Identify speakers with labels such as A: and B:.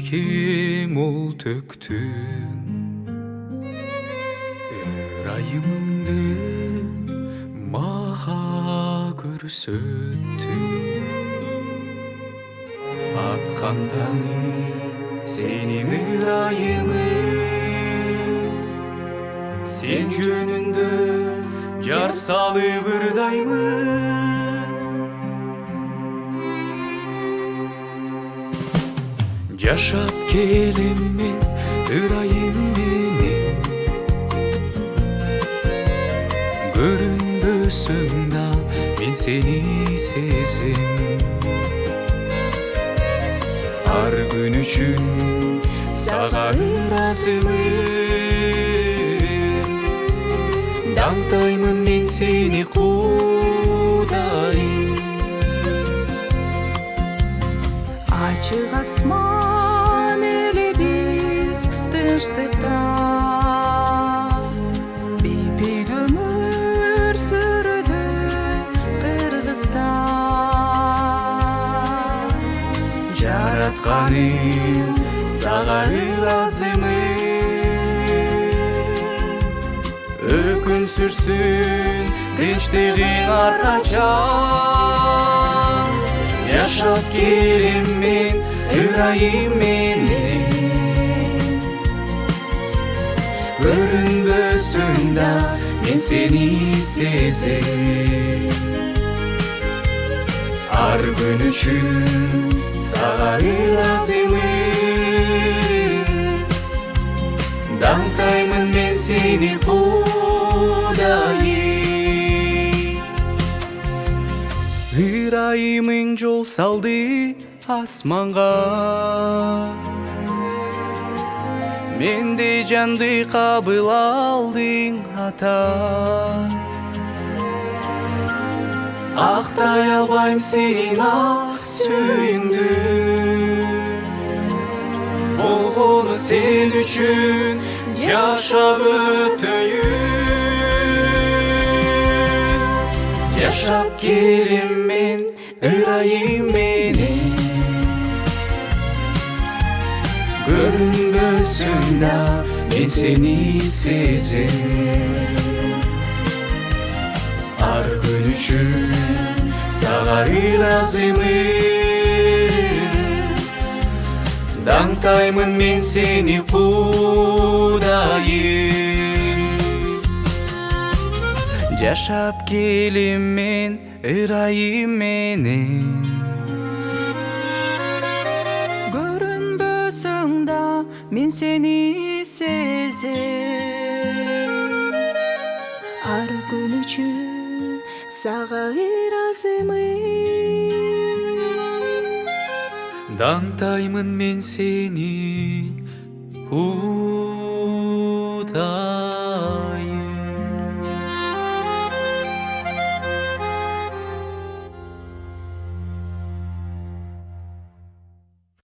A: кем ол төктүм ырайымыңды мага көрсөттүң аткан таңым сенин ырайымың сен жөнүндө жар салып ырдаймын жашап келем мен ырайым менен көрүнбөсөң да мен сени сезем ар күн үчүн сага ыраазымын даңтаймын мен сени кудайым
B: ачык асман эле биз тынчтыкта бейпил өмүр сүрүүдө кыргызда
A: жаратканым сага ыраазымын өкүм сүрсүн тынчтыгың ар качан жашап келем мен ырайым менен көрүнбөсөң да мен сени сезем ар күн үчүн сага ыраазымын даңтаймын мен сени кудайым ырайымың жол салды асманга мендей жанды кабыл алдың ата актай албайм сенин ак сүйүүңдү болгону сен үчүн жашап өтөйүн жашап келем мен ырайым менен көрүнбөсөң да мен сени сезем ар күн үчүн сага ыраазымын даңтаймын мен сени кудайым жашап келем мен ырайым менен
B: көрүнбөсөң да мен сени сезем ар күн үчүн сага ыраазымын
A: даңтаймын мен сени